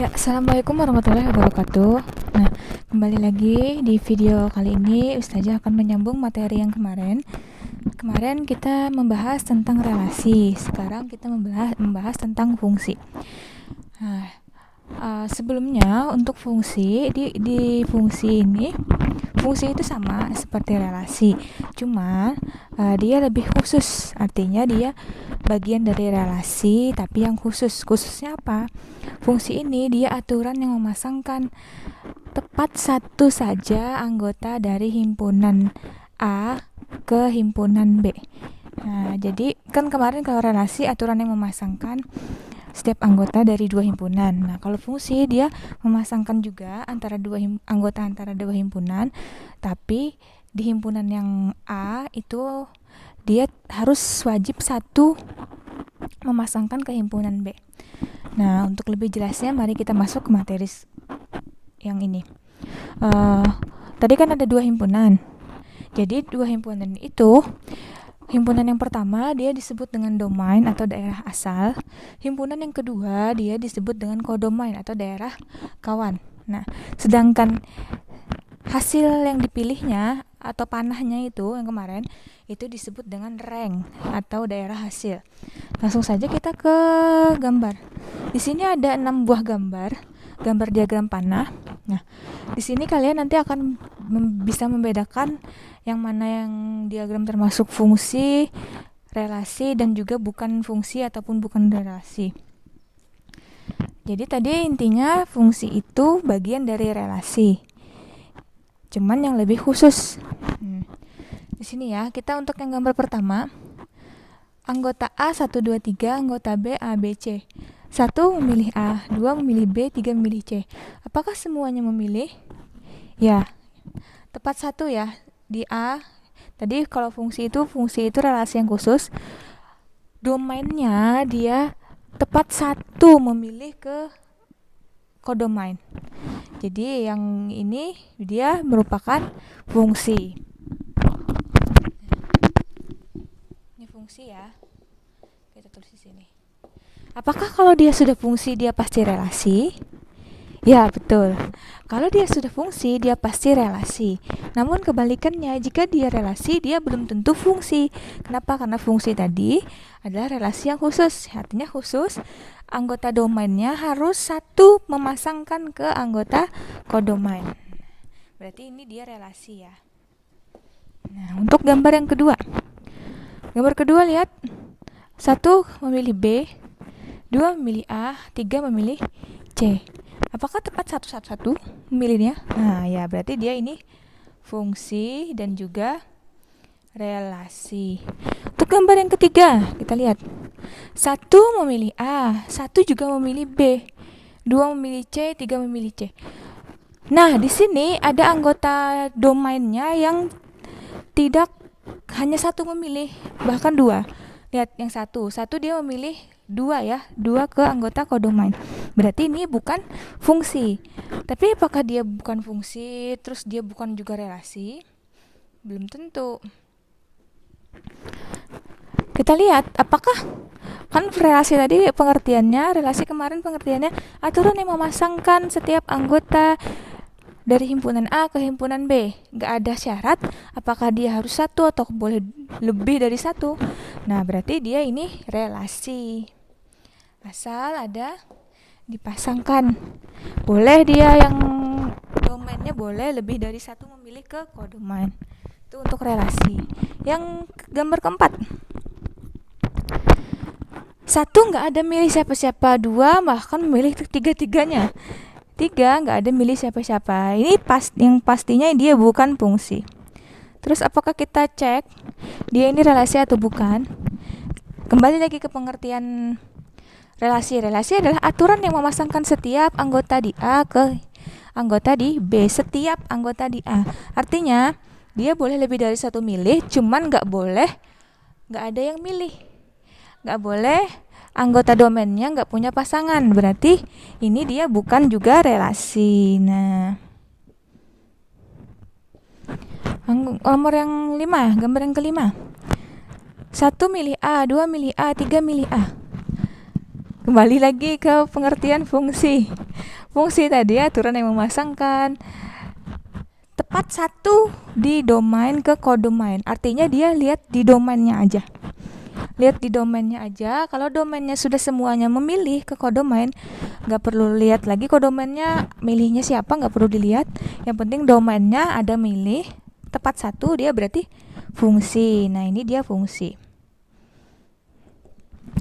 Ya, Assalamualaikum warahmatullahi wabarakatuh. Nah, kembali lagi di video kali ini Ustazah akan menyambung materi yang kemarin. Kemarin kita membahas tentang relasi, sekarang kita membahas tentang fungsi. Nah, sebelumnya untuk fungsi di fungsi ini, fungsi itu sama seperti relasi, cuma dia lebih khusus, artinya dia bagian dari relasi tapi yang khusus. Khususnya apa? Fungsi ini dia aturan yang memasangkan tepat satu saja anggota dari himpunan A ke himpunan B. Nah, jadi kan kemarin kalau relasi aturan yang memasangkan setiap anggota dari dua himpunan. Nah, kalau fungsi dia memasangkan juga antara anggota antara dua himpunan, tapi di himpunan yang A itu dia harus wajib satu memasangkan ke himpunan B. Nah, untuk lebih jelasnya mari kita masuk ke materi yang ini. Tadi kan ada dua himpunan. Jadi dua himpunan itu, himpunan yang pertama dia disebut dengan domain atau daerah asal. Himpunan yang kedua dia disebut dengan kodomain atau daerah kawan. Nah, sedangkan hasil yang dipilihnya atau panahnya itu yang kemarin itu disebut dengan rank atau daerah hasil. Langsung saja kita ke gambar. Di sini ada 6 buah gambar diagram panah. Nah, di sini kalian nanti akan bisa membedakan yang mana yang diagram termasuk fungsi, relasi, dan juga bukan fungsi ataupun bukan relasi. Jadi tadi intinya fungsi itu bagian dari relasi, cuman yang lebih khusus. Di sini ya, kita untuk yang gambar pertama, anggota A 1, 2, 3, anggota B A, B, C. 1 memilih A, 2 memilih B, 3 memilih C. Apakah semuanya memilih? Ya, tepat satu ya. Di A, tadi kalau fungsi itu relasi yang khusus. Domainnya dia tepat satu memilih ke kodomain. Jadi yang ini dia merupakan fungsi. Ini fungsi ya. Kita tulis di sini. Apakah kalau dia sudah fungsi dia pasti relasi? Ya, betul. Kalau dia sudah fungsi dia pasti relasi. Namun kebalikannya, jika dia relasi dia belum tentu fungsi. Kenapa? Karena fungsi tadi adalah relasi yang khusus. Artinya khusus, anggota domainnya harus satu memasangkan ke anggota kodomain. Berarti ini dia relasi ya. Nah, untuk gambar yang kedua. Gambar kedua lihat. 1 memilih B, 2 memilih A, 3 memilih C. Apakah tepat satu memilihnya? Nah, ya berarti dia ini fungsi dan juga relasi. Untuk gambar yang ketiga, kita lihat. 1 memilih A, 1 juga memilih B, 2 memilih C, 3 memilih C. Nah, di sini ada anggota domainnya yang tidak hanya satu memilih, bahkan dua. Lihat yang satu dia memilih dua ya, dua ke anggota kodomain. Berarti ini bukan fungsi. Tapi apakah dia bukan fungsi, terus dia bukan juga relasi? Belum tentu. Kita lihat apakah kan relasi tadi pengertiannya, relasi kemarin pengertiannya aturan yang memasangkan setiap anggota dari himpunan A ke himpunan B. Gak ada syarat apakah dia harus satu atau boleh lebih dari satu. Nah, berarti dia ini relasi. Asal ada dipasangkan. Boleh dia yang domainnya boleh lebih dari satu memilih ke kodomain. Itu untuk relasi. Yang gambar keempat. 1 gak ada milih siapa-siapa, 2 bahkan memilih tiga-tiganya. 3 gak ada milih siapa-siapa. Ini yang pastinya dia bukan fungsi. Terus apakah kita cek dia ini relasi atau bukan? Kembali lagi ke pengertian relasi. Relasi adalah aturan yang memasangkan setiap anggota di A ke anggota di B. Setiap anggota di A. Artinya dia boleh lebih dari satu milih, cuman gak ada yang milih. Gak boleh anggota domainnya gak punya pasangan. Berarti ini dia bukan juga relasi. Nah, nomor yang 5, gambar yang kelima. 1 milih A, 2 milih A, 3 milih A. Kembali lagi ke pengertian fungsi. Fungsi tadi aturan yang memasangkan tepat satu di domain ke kodomain. Artinya dia lihat di domainnya aja. Lihat di domainnya aja. Kalau domainnya sudah semuanya memilih ke kodomain, nggak perlu lihat lagi kodomainnya milihnya siapa, nggak perlu dilihat. Yang penting domainnya ada milih tepat satu, dia berarti fungsi. Nah, ini dia fungsi.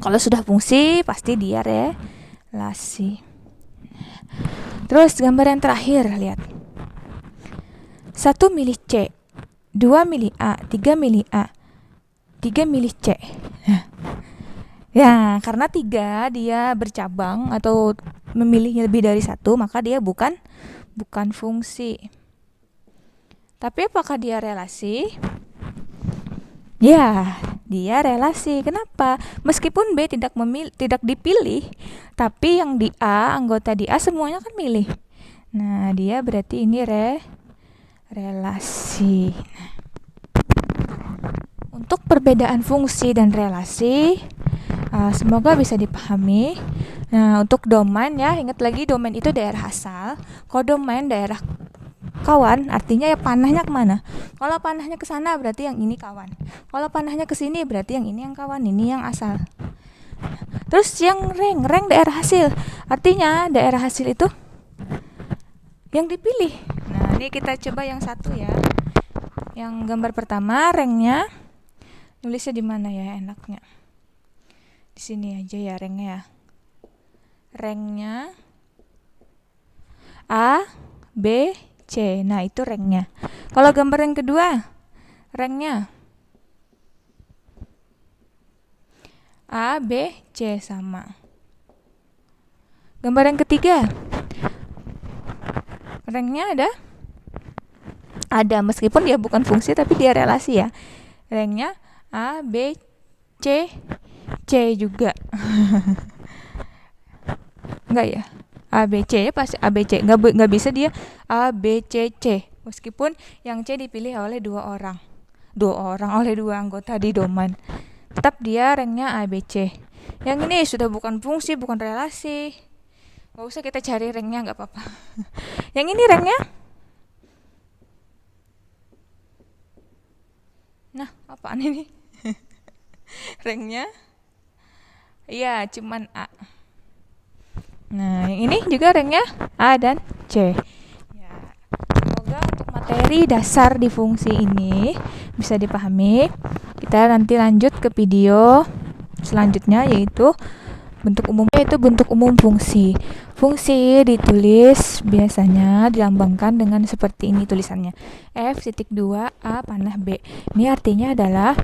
Kalau sudah fungsi pasti dia relasi. Terus gambar yang terakhir, lihat. 1 milih C, 2 milih A, 3 milih A, 3 milih C. Ya, karena 3 dia bercabang atau memilih lebih dari satu, maka dia bukan fungsi. Tapi apakah dia relasi? Ya, dia relasi. Kenapa? Meskipun B tidak dipilih, tapi yang di A, anggota di A semuanya kan milih. Nah, dia berarti ini relasi. Untuk perbedaan fungsi dan relasi, semoga bisa dipahami. Nah, untuk domain ya, ingat lagi domain itu daerah asal. Kodomain daerah kawan, artinya ya panahnya kemana. Kalau panahnya ke sana berarti yang ini kawan. Kalau panahnya ke sini berarti yang ini yang kawan, ini yang asal. Terus yang reng daerah hasil. Artinya daerah hasil itu yang dipilih. Nah, ini kita coba yang satu ya. Yang gambar pertama, rengnya nulisnya di mana ya enaknya? Di sini aja ya rengnya. Rengnya A, B, C. Nah, itu rengnya. Kalau gambar yang kedua, rengnya A, B, C sama. Gambar yang ketiga, rengnya ada meskipun dia bukan fungsi tapi dia relasi ya. Rengnya A, B, C, C juga. Enggak ya? A, B, C ya pasti A, B, C. Nggak bisa dia A, B, C, C. Meskipun yang C dipilih oleh dua orang oleh dua anggota di domain. Tetap dia rengnya A, B, C. Yang ini sudah bukan fungsi, bukan relasi. Nggak usah kita cari rengnya, nggak apa-apa. Yang ini rengnya? Nah, apaan ini? Rengnya? Iya, cuman A. Nah, yang ini juga rengnya A dan C. Ya, semoga untuk materi dasar di fungsi ini bisa dipahami. Kita nanti lanjut ke video selanjutnya yaitu bentuk umum fungsi. Fungsi ditulis biasanya dilambangkan dengan seperti ini tulisannya. F.2A panah B. Ini artinya adalah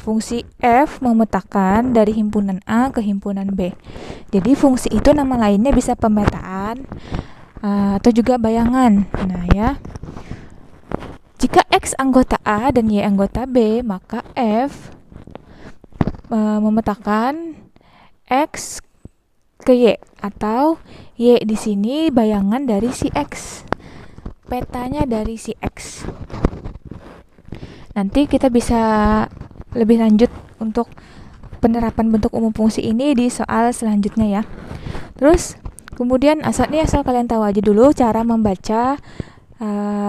fungsi F memetakan dari himpunan A ke himpunan B. Jadi fungsi itu nama lainnya bisa pemetaan atau juga bayangan. Nah ya, jika X anggota A dan Y anggota B, maka F memetakan X ke Y atau Y di sini bayangan dari si X, petanya dari si X. Nanti kita bisa lebih lanjut untuk penerapan bentuk umum fungsi ini di soal selanjutnya ya. Terus kemudian asal kalian tahu aja dulu cara membaca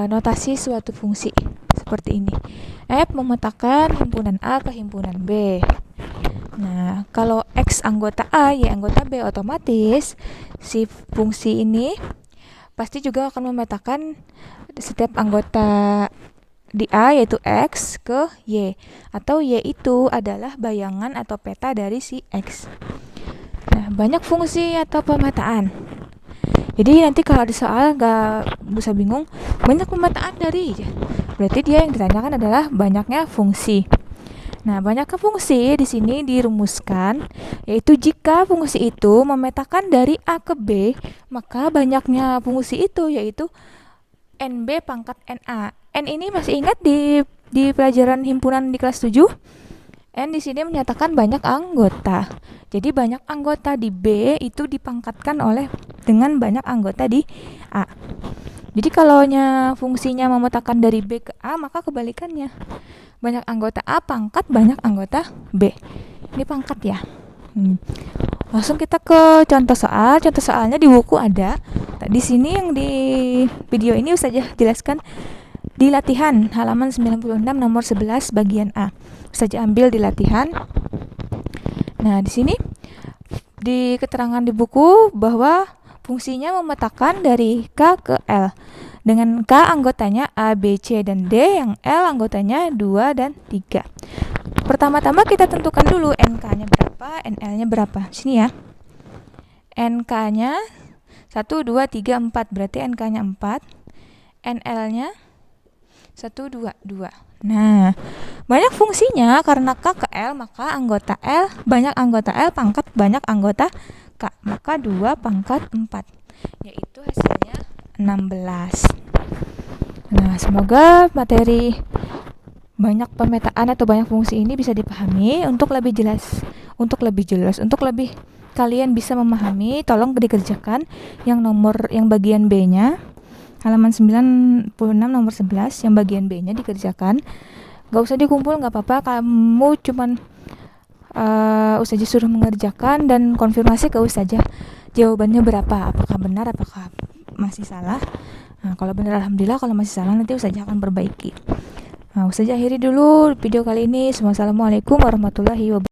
notasi suatu fungsi seperti ini. F memetakan himpunan A ke himpunan B. Nah, kalau X anggota A, Y anggota B, otomatis si fungsi ini pasti juga akan memetakan setiap anggota di A yaitu X ke Y, atau Y itu adalah bayangan atau peta dari si X. Nah, banyak fungsi atau pemetaan. Jadi nanti kalau ada soal gak bisa bingung, banyak pemetaan dari, berarti dia yang ditanyakan adalah banyaknya fungsi. Nah, banyaknya fungsi di sini dirumuskan yaitu jika fungsi itu memetakan dari A ke B, maka banyaknya fungsi itu yaitu NB pangkat NA. N ini masih ingat di pelajaran himpunan di kelas 7? N di sini menyatakan banyak anggota. Jadi banyak anggota di B itu dipangkatkan dengan banyak anggota di A. Jadi kalau fungsinya memetakan dari B ke A, maka kebalikannya. Banyak anggota A pangkat banyak anggota B. Ini pangkat ya. Langsung kita ke contoh soal. Contoh soalnya di buku ada. Di sini yang di video ini Ustazah jelaskan di latihan halaman 96 nomor 11 bagian A. Ustazah ambil di latihan. Nah, di sini di keterangan di buku bahwa fungsinya memetakan dari K ke L. Dengan K anggotanya A, B, C, dan D, yang L anggotanya 2 dan 3. Pertama-tama kita tentukan dulu NK-nya berapa, NL-nya berapa. Sini ya. NK-nya 1, 2, 3, 4. Berarti NK-nya 4. NL-nya 1, 2, 2. Nah, banyak fungsinya karena K ke L, maka anggota L, banyak anggota L pangkat banyak anggota K. Maka 2 pangkat 4. Yaitu hasilnya 16. Nah, semoga materi banyak pemetaan atau banyak fungsi ini bisa dipahami untuk lebih jelas, untuk lebih kalian bisa memahami. Tolong dikerjakan yang bagian B-nya halaman 96 nomor 11 yang bagian B-nya dikerjakan. Gak usah dikumpul, gak apa-apa, kamu cuman Ustazah suruh mengerjakan dan konfirmasi ke Ustazah jawabannya berapa, apakah benar, apakah masih salah. Nah, kalau benar alhamdulillah, kalau masih salah nanti Ustazah akan perbaiki. Nah, Ustazah akhiri dulu video kali ini. Wassalamualaikum warahmatullahi wabarakatuh.